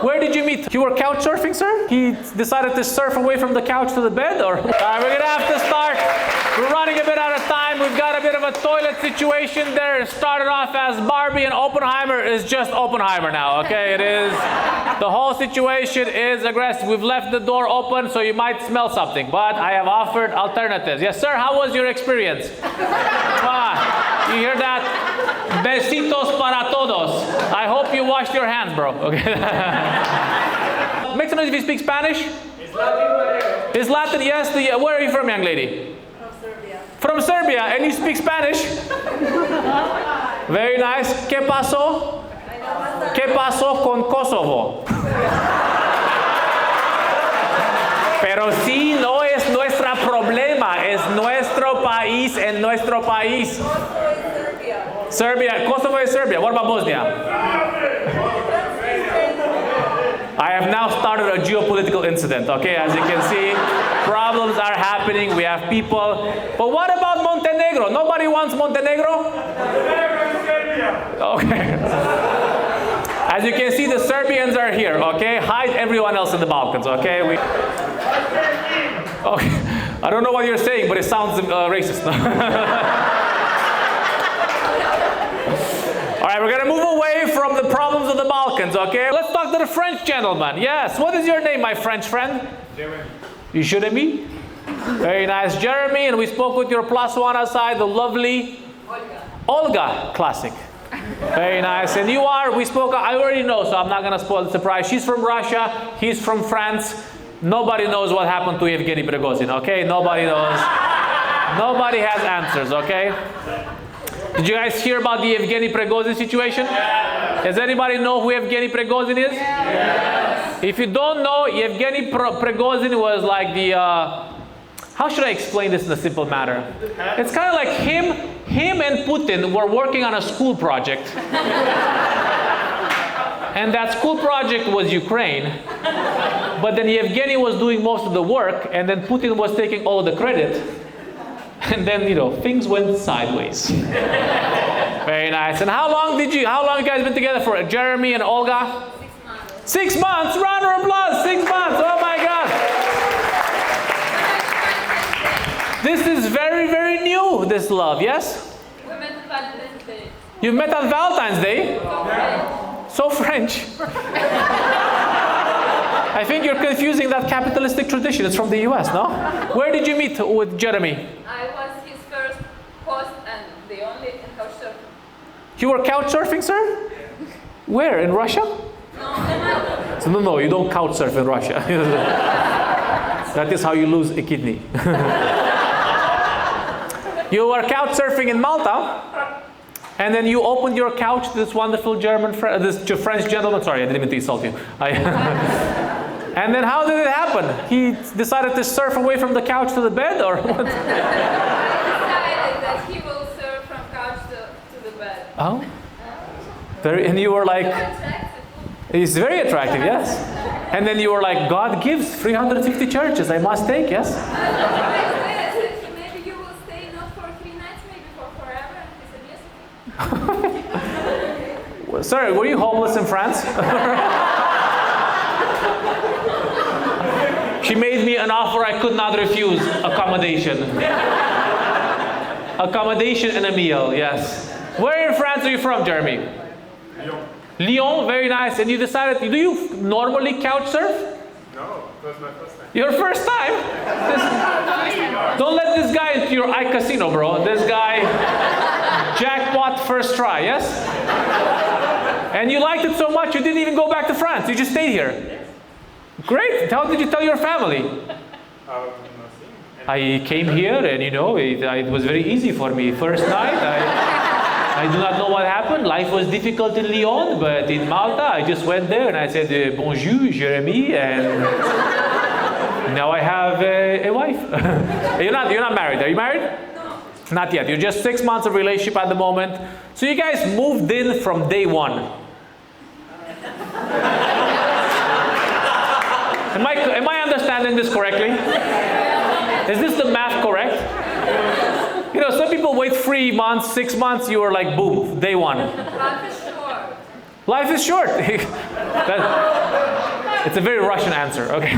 Where did you meet? You were couch surfing, sir? He decided to surf away from the couch to the bed, or? All right, we're gonna have to start. We're running a bit out of time. We've got a bit of a toilet situation there. It started off as Barbie and Oppenheimer is just Oppenheimer now, okay? It is. The whole situation is aggressive. We've left the door open, so you might smell something, but I have offered alternatives. Yes, sir, how was your experience? You hear that? Besitos para todos. I hope you washed your hands, bro. Okay. Make some noise if you speak Spanish. Is Latin, yes. Where are you from, young lady? From Serbia. From Serbia, and you speak Spanish? Very nice. ¿Qué pasó? ¿Qué pasó con Kosovo? Pero sí, no es nuestra problema, es nuestro país en nuestro país. Kosovo is Serbia. Serbia, Kosovo is Serbia. What about Bosnia? I have now started a geopolitical incident, okay? As you can see, problems are happening. We have people. But what about Montenegro? Nobody wants Montenegro? Okay. As you can see, the Serbians are here, okay? Hide everyone else in the Balkans, okay? Okay. I don't know what you're saying, but it sounds racist. All right, we're going to move away from the problems of the Balkans, okay? Let's talk to the French gentleman. Yes, what is your name, my French friend? Jeremy. You should have me? Very nice, Jeremy. And we spoke with your plus one outside, the lovely Olga. Classic. Very nice. And you are, we spoke, I already know, so I'm not going to spoil the surprise. She's from Russia. He's from France. Nobody knows what happened to Evgeny Prigozhin, okay? Nobody knows. Nobody has answers, okay? Did you guys hear about the Evgeny Prigozhin situation? Yes. Does anybody know who Evgeny Prigozhin is? Yes. If you don't know, Evgeny Prigozhin was like the, how should I explain this in a simple manner? It's kind of like him and Putin were working on a school project. And that school project was Ukraine. But then Evgeny was doing most of the work, and then Putin was taking all the credit. And then, you know, things went sideways. Very nice. And how long you guys been together for? Jeremy and Olga? 6 months. 6 months? Round of applause. 6 months. Oh my God. This is very, very new, this love, yes? We met on Valentine's Day. You met on Valentine's Day? So French. I think you're confusing that capitalistic tradition. It's from the US, no? Where did you meet with Jeremy? I was his first host and the only in couch surfing. You were couch surfing, sir? Where? In Russia? No, Malta. So, no, you don't couch surf in Russia. That is how you lose a kidney. You were couch surfing in Malta, and then you opened your couch to this wonderful this French gentleman. Sorry, I didn't mean to insult you. And then how did it happen? He decided to surf away from the couch to the bed, or what? He decided that he will surf from couch to the bed. Oh. And you were like, he's very attractive, yes. And then you were like, God gives 350 churches, I must take, yes? Maybe you will stay not for 3 nights, maybe for forever. He said yes. Sorry, were you homeless in France? She made me an offer I could not refuse. Accommodation. Accommodation and a meal, yes. Where in France are you from, Jeremy? Lyon. Lyon, very nice. And you decided, do you normally couch surf? No, that was my first time. Your first time? Don't let this guy into your iCasino, bro. This guy, jackpot first try, yes? And you liked it so much you didn't even go back to France. You just stayed here. Great. How did you tell your family? I came here and, you know, it was very easy for me. First night, I do not know what happened. Life was difficult in Lyon, but in Malta, I just went there and I said, bonjour, Jeremy, and now I have a wife. You're not married. Are you married? No. Not yet. You're just 6 months of relationship at the moment. So you guys moved in from day one. Am I understanding this correctly? Is this the math correct? You know, some people wait 3 months, 6 months, you are like, boom, day one. Life is short. Life is short. It's a very Russian answer. Okay.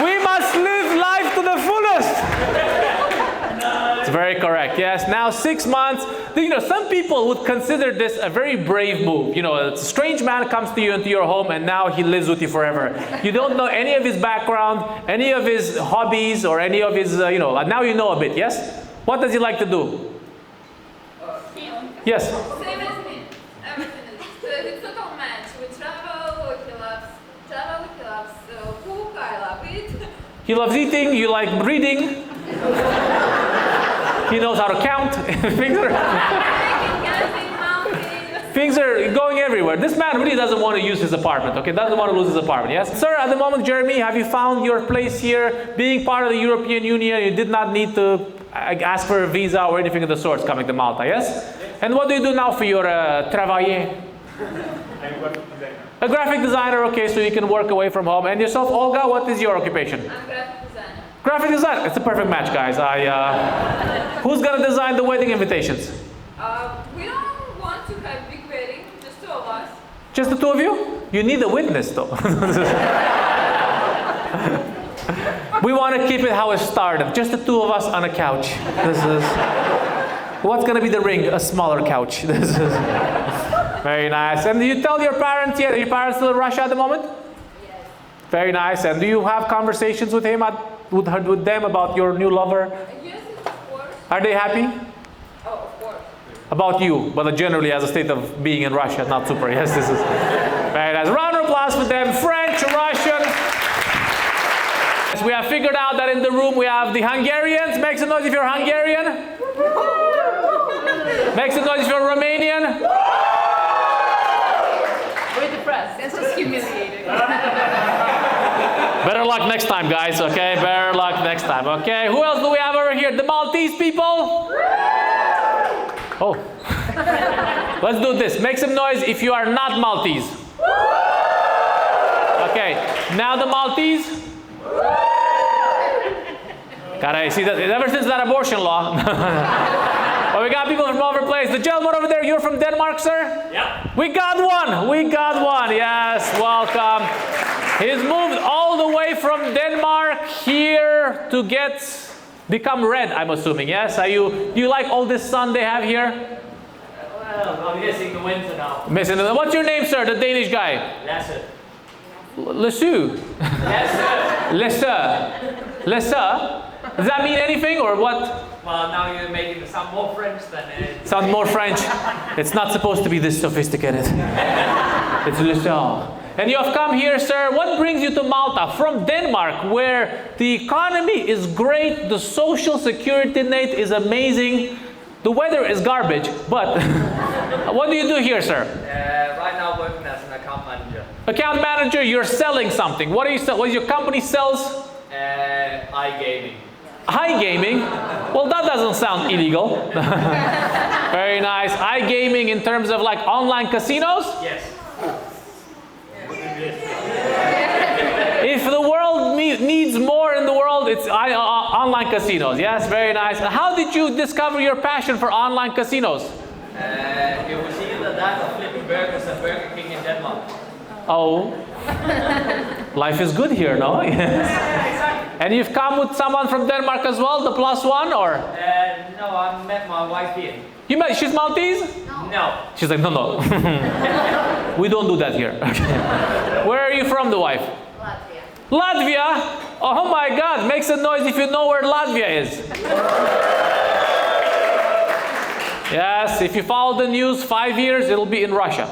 We must live life to the fullest. It's very correct. Yes. Now 6 months. You know, some people would consider this a very brave move. You know, a strange man comes to you into your home and now he lives with you forever. You don't know any of his background, any of his hobbies, or any of his, you know, now you know a bit, yes? What does he like to do? Yes? Same as me. Everything is. It's total match. We travel, he loves cook, I love it. He loves eating, you like reading. He knows how to count. Things are going everywhere. This man really doesn't want to use his apartment, okay? Doesn't want to lose his apartment, yes? Sir, at the moment, Jeremy, have you found your place here? Being part of the European Union, you did not need to ask for a visa or anything of the sorts coming to Malta, yes? And what do you do now for your travailler? I'm graphic designer. A graphic designer, okay, so you can work away from home. And yourself, Olga, what is your occupation? I'm graphic designer. Graphic design. It's a perfect match, guys. Who's gonna design the wedding invitations? We don't want to have big wedding, just 2 of us. Just the 2 of you? You need a witness, though. We want to keep it how it started. Just the 2 of us on a couch. This is. What's gonna be the ring? A smaller couch. This is very nice. And do you tell your parents yet? Are your parents still in Russia at the moment? Yes. Very nice. And do you have conversations with him, with them about your new lover? Yes, of course. Are they happy? Oh, of course. About you, but generally as a state of being in Russia, not super. Yes, this is very nice. Round of applause for them. French, Russian. Yes, we have figured out that in the room we have the Hungarians. Make some noise if you're Hungarian. Make some noise if you're Romanian. We're depressed. That's just humiliating. Better luck next time, guys, okay? Better luck next time, okay? Who else do we have over here? The Maltese people? Oh. Let's do this. Make some noise if you are not Maltese. Okay. Now the Maltese. Gotta see that ever since that abortion law. Well, we got people from all over the place. The gentleman over there, you're from Denmark, sir? Yeah. We got one. We got one. Yes, welcome. He's moved all the way from Denmark here to become red, I'm assuming. Yes? Do you like all this sun they have here? Well, I'm missing the winter now. What's your name, sir, the Danish guy? Lasse. Lesu. Lesser. Lesser. Does that mean anything or what? Well, now you're making it sound more French than it. Sound more French. It's not supposed to be this sophisticated. It's Lesser. And you have come here, sir. What brings you to Malta from Denmark, where the economy is great, the social security net is amazing, the weather is garbage, but what do you do here, sir? Right now working as an account manager. Account manager, you're selling something. What do you sell? What your company sells? iGaming. iGaming? Well, that doesn't sound illegal. Very nice. iGaming in terms of like online casinos? Yes. If the world needs more in the world, it's online casinos. Yes, very nice. How did you discover your passion for online casinos? It was either that or flipping burgers at Burger King in Denmark. Oh, life is good here, no? Yes. And you've come with someone from Denmark as well, the +1, or? No, I met my wife here. You met? She's Maltese? No. She's like, no. We don't do that here. Okay. Where are you from, the wife? Latvia. Latvia? Oh my God! Make some noise if you know where Latvia is. Yes, if you follow the news, 5 years it'll be in Russia.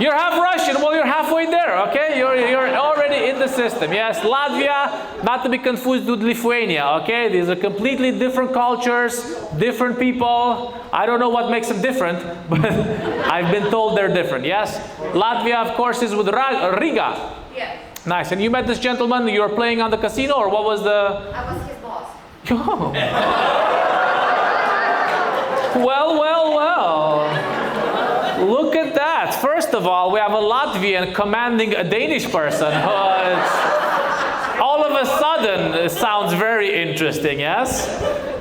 You're half Russian. Well, you're halfway there, okay? You're already in the system. Yes, Latvia, not to be confused with Lithuania, okay? These are completely different cultures, different people. I don't know what makes them different, but I've been told they're different, yes? Latvia, of course, is with Riga. Yes. Nice. And you met this gentleman, you were playing on the casino, or what was the... I was his boss. Oh. Well. Look at that. First of all, we have a Latvian commanding a Danish person. All of a sudden, Laden sounds very interesting, yes?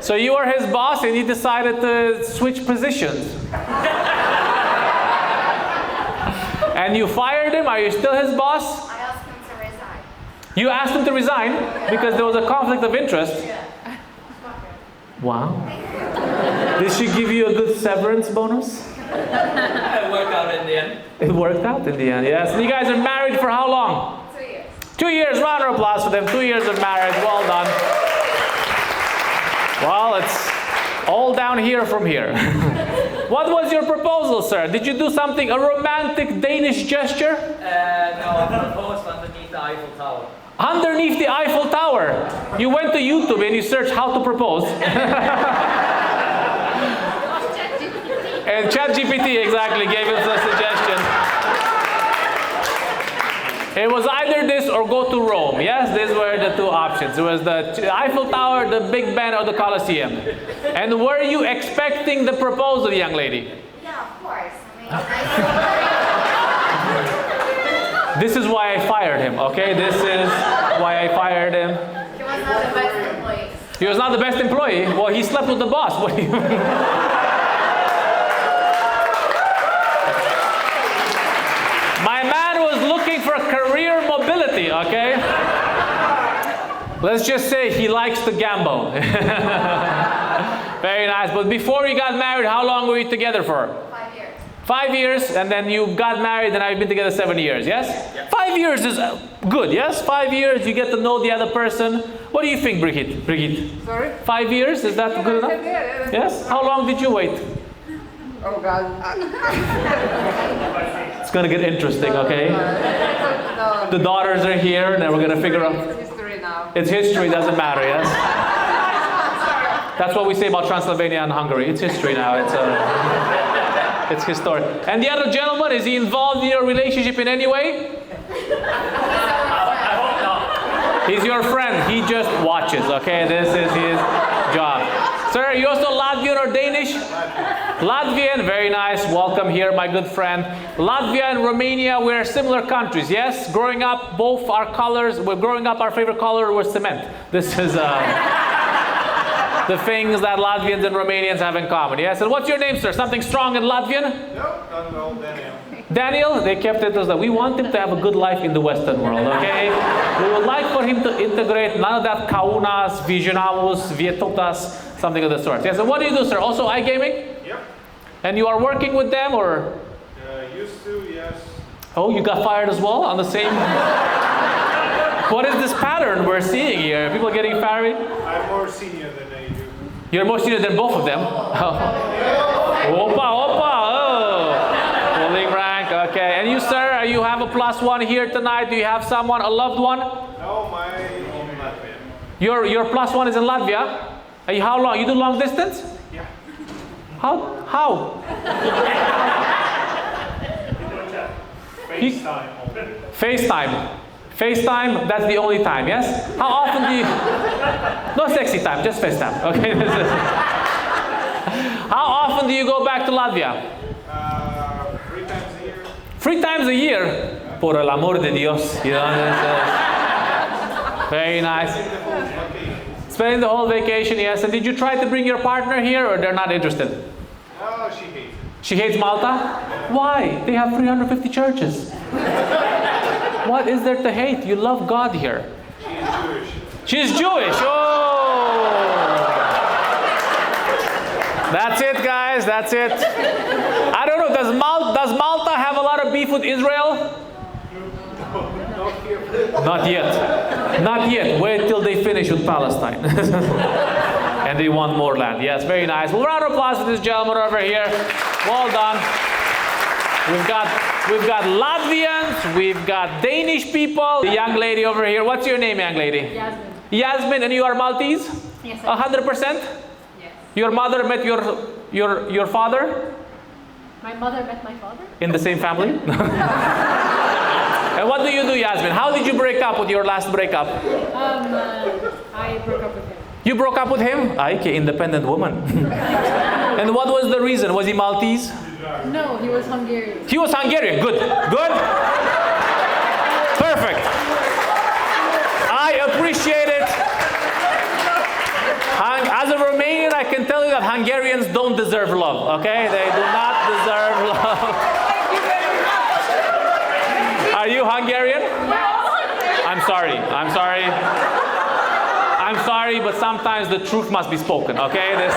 So you are his boss and he decided to switch positions. And you fired him? Are you still his boss? I asked him to resign. You asked him to resign because there was a conflict of interest? Yeah. Wow. Did she give you a good severance bonus? It worked out in the end. It worked out in the end, yes. And you guys are married for how long? 2 years. 2 years. Round of applause for them. 2 years of marriage. Well done. Well, it's all down here from here. What was your proposal, sir? Did you do something, a romantic Danish gesture? No, I proposed underneath the Eiffel Tower. Underneath the Eiffel Tower. You went to YouTube and you searched how to propose. And ChatGPT exactly gave us a suggestion. It was either this or go to Rome. Yes, these were the two options. It was the Eiffel Tower, the Big Ben, or the Colosseum. And were you expecting the proposal, young lady? Yeah, of course. This is why I fired him, okay? This is why I fired him. He was not the best employee. He was not the best employee? Well, he slept with the boss. What do you mean? My man was looking for career mobility, okay? Let's just say he likes to gamble. Very nice. But before you got married, how long were you together for? 5 years. 5 years, and then you got married, and I've been together 7 years, yes? Yeah. 5 years is good, yes? 5 years, you get to know the other person. What do you think, Brigitte? Sorry? 5 years, is that good enough? Yes? How long did you wait? Oh God. It's gonna get interesting, okay? The daughters are here, and then we're gonna figure out. It's history now. It's history, doesn't matter, yes? That's what we say about Transylvania and Hungary. It's history now. It's historic. And the other gentleman, is he involved in your relationship in any way? I hope not. He's your friend. He just watches, okay? This is his job. Sir, are you also Latvian or Danish? Latvian, very nice. Welcome here, my good friend. Latvia and Romania, we're similar countries, yes? Growing up, both our colors, we're growing up, our favorite color was cement. This is the things that Latvians and Romanians have in common, yes? And what's your name, sir? Something strong in Latvian? No, not at all, Daniel. Daniel, they kept it as that. We want him to have a good life in the Western world, okay? We would like for him to integrate none of that kaunas, visionavus, vietotas, something of the sort. Yes, and what do you do, sir? Also iGaming? Yep. And you are working with them, or? Used to, yes. Oh, you got fired as well on the same? What is this pattern we're seeing here? People getting fired? I'm more senior than they do. You're more senior than both of them? Oh. Opa, oh. Holding rank, okay. And you, sir, you have a +1 here tonight. Do you have someone, a loved one? No, my home Latvia. Your +1 is in Latvia? How long? You do long distance? Yeah. How? FaceTime. FaceTime, that's the only time, yes? How often do you... No sexy time, just FaceTime, okay? How often do you go back to Latvia? 3 times a year. 3 times a year? Por el amor de Dios, you know? Very nice. Spending the whole vacation, yes. And did you try to bring your partner here, or they're not interested? Oh, she hates it. She hates Malta? Why? They have 350 churches. What is there to hate? You love God here. She is Jewish. She's Jewish. Oh! That's it, guys. That's it. I don't know. Does Malta have a lot of beef with Israel? Not yet. Not yet. Wait till they finish with Palestine. And they want more land. Yes, very nice. Well, round of applause for this gentleman over here. Well done. We've got Latvians, we've got Danish people. The young lady over here. What's your name, young lady? Yasmin. Yasmin, and you are Maltese? Yes. 100%? Yes. Your mother met your father? My mother met my father? In the same family? And what do you do, Yasmin? How did you break up with your last breakup? I broke up with him. You broke up with him? Aike, independent woman. And what was the reason? Was he Maltese? No, he was Hungarian. He was Hungarian. Good. Good. Perfect. I appreciate it. tell you that Hungarians don't deserve love, okay? They do not deserve love. Are you Hungarian? I'm sorry. I'm sorry. I'm sorry, but sometimes the truth must be spoken, okay?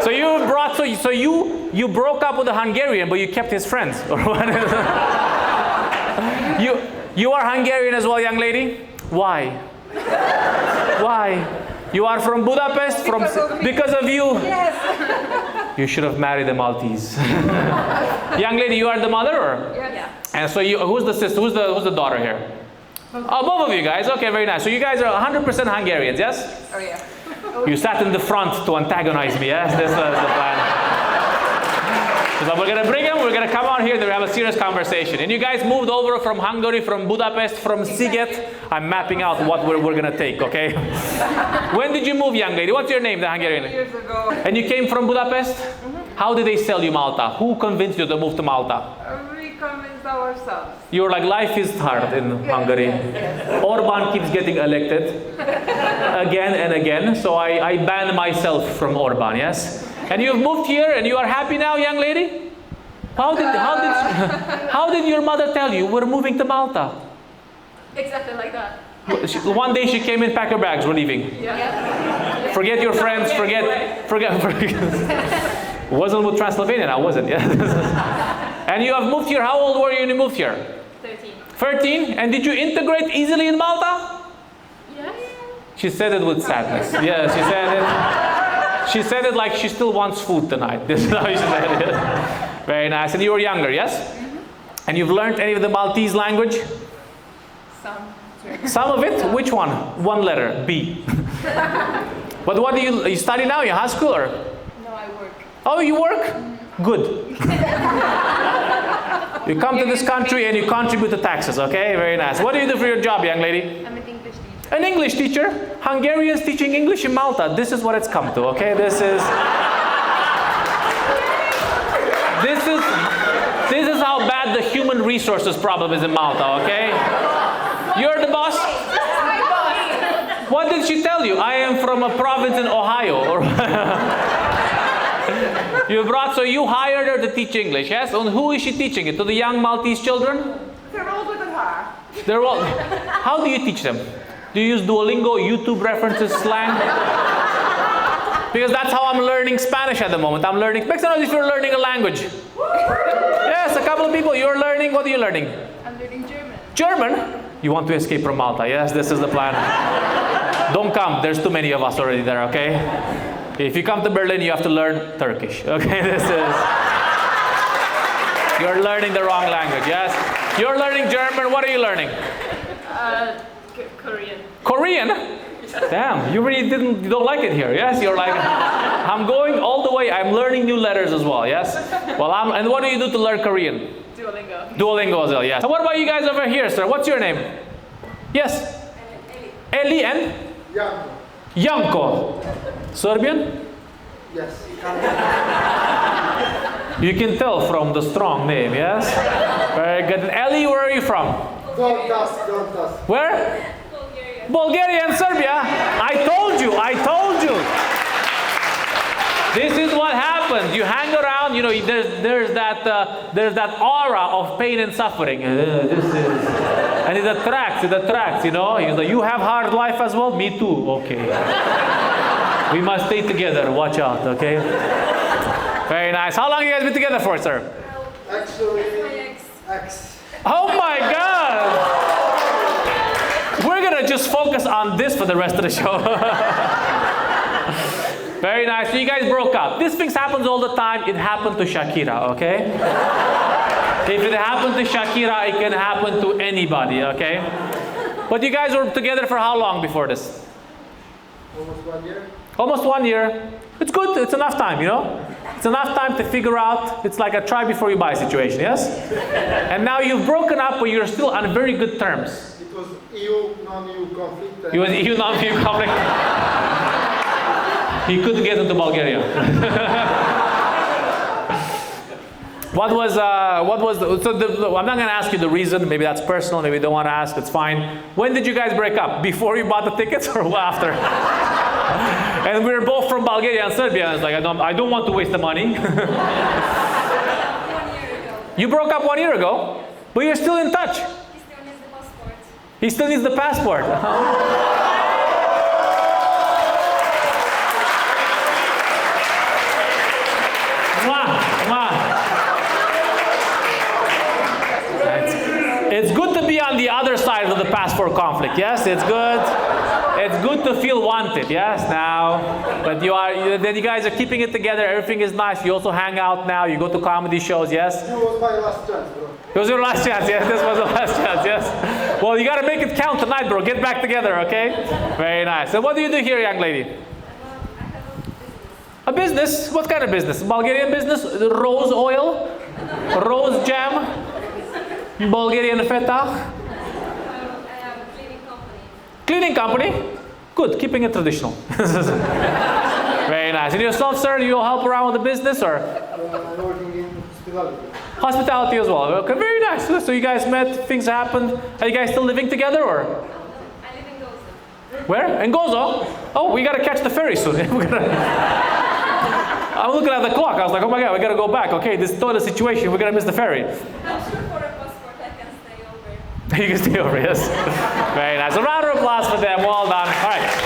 So you brought, so you broke up with a Hungarian, but you kept his friends, or what? You are Hungarian as well, young lady? Why? Why? You are from Budapest? Because of you? Yes. You should have married a Maltese. Young lady, you are the mother, or? Yeah. And so who's the sister? Who's the daughter here? Oh, both of you guys. Okay, very nice. So you guys are 100% Hungarians, yes? Oh yeah. You sat in the front to antagonize me, yes? This was the plan. So we're going to bring him, we're going to come out here, and we have a serious conversation. And you guys moved over from Hungary, from Budapest, from Sziget. I'm mapping out what we're going to take, okay? When did you move, young lady? What's your name, the Hungarian? Years ago. And you came from Budapest? How did they sell you Malta? Who convinced you to move to Malta? We convinced ourselves. You were like, life is hard in Hungary. Orban keeps getting elected again and again, so I banned myself from Orban, yes? And you've moved here and you are happy now, young lady? How did your mother tell you we're moving to Malta? Exactly like that. One day she came in, pack her bags, we're leaving. Yeah. Forget your friends, forget. Wasn't with Transylvania now, was it? Yeah. And you have moved here, how old were you when you moved here? 13. 13? And did you integrate easily in Malta? Yes. She said it with sadness. Yeah, she said it. She said it like she still wants food tonight. This is how she said it. Very nice. And you were younger, yes? Mm-hmm. And you've learned any of the Maltese language? Some. Some of it? Which one? One letter, B. But what do you study now? You high school or? No, I work. Oh, you work? Good. You come to this country and you contribute to taxes, okay? Very nice. What do you do for your job, young lady? I'm an English teacher. An English teacher? Hungarians teaching English in Malta. This is what it's come to, okay? This is how bad the human resources problem is in Malta, okay? You're the boss? What did she tell you? I am from a province in Ohio. Or so you hired her to teach English, yes? And who is she teaching it? To the young Maltese children? They're older than her. They're all. How do you teach them? Do you use Duolingo, YouTube references, slang? Because that's how I'm learning Spanish at the moment. I'm learning. Make some noise if you're learning a language. Yes, a couple of people. You're learning. What are you learning? I'm learning German. German? You want to escape from Malta? Yes, this is the plan. Don't come. There's too many of us already there. Okay. If you come to Berlin, you have to learn Turkish. Okay, this is. You're learning the wrong language. Yes. You're learning German. What are you learning? Korean. Korean? Damn, you really you don't like it here, yes? You're like, I'm going all the way, I'm learning new letters as well, yes? Well, and what do you do to learn Korean? Duolingo. Duolingo as well, yes. And what about you guys over here, sir? What's your name? Yes? Eli and? Janko. Janko. Serbian? Yes. You can tell from the strong name, yes? Very good. And Eli, where are you from? Don't ask. Where? Bulgaria. Bulgaria and Serbia. I told you. This is what happens. You hang around, you know, there's that aura of pain and suffering. And it attracts, you know. He's like, you have hard life as well? Me too. Okay. We must stay together. Watch out, okay? Very nice. How long have you guys been together for, sir? Actually, My ex. Oh my God! We're gonna just focus on this for the rest of the show. Very nice. So you guys broke up. This thing happens all the time. It happened to Shakira, okay? If it happened to Shakira, it can happen to anybody, okay? But you guys were together for how long before this? almost 1 year. Almost 1 year. It's good. It's enough time, you know? It's enough time to figure out. It's like a try before you buy situation, yes? And now you've broken up, but you're still on very good terms. It was EU, non-EU conflict. It was EU non-EU conflict. He couldn't get into Bulgaria. I'm not going to ask you the reason. Maybe that's personal. Maybe you don't want to ask. It's fine. When did you guys break up? Before you bought the tickets or after? And we're both from Bulgaria and Serbia. And it's like, I don't want to waste the money. 1 year ago. You broke up 1 year ago, but you're still in touch. He still needs the passport. He still needs the passport. Mwah, mwah. It's good to be on the other side of the passport conflict. Yes, it's good. It's good to feel wanted. Yes, now, but then you guys are keeping it together. Everything is nice. You also hang out now. You go to comedy shows. Yes. It was my last chance, bro. It was your last chance. Yes, this was the last chance. Yes. Well, you got to make it count tonight, bro. Get back together, okay? Very nice. And what do you do here, young lady? I have a business. A business? What kind of business? Bulgarian business? Rose oil? Rose jam? Bulgarian feta? I have a cleaning company. Cleaning company? Good, keeping it traditional. Very nice. And yourself, sir, you help around with the business or? I'm working in hospitality. Hospitality as well. Okay, very nice. So you guys met, things happened. Are you guys still living together or? I live in Gozo. Where? In Gozo? Oh, we gotta catch the ferry soon. I'm looking at the clock. I was like, oh my God, we gotta go back. Okay, this toilet situation, we're gonna miss the ferry. I'm sure for a passport I can stay over. You can stay over, yes. Very nice. A round of applause for them. Well done. All right.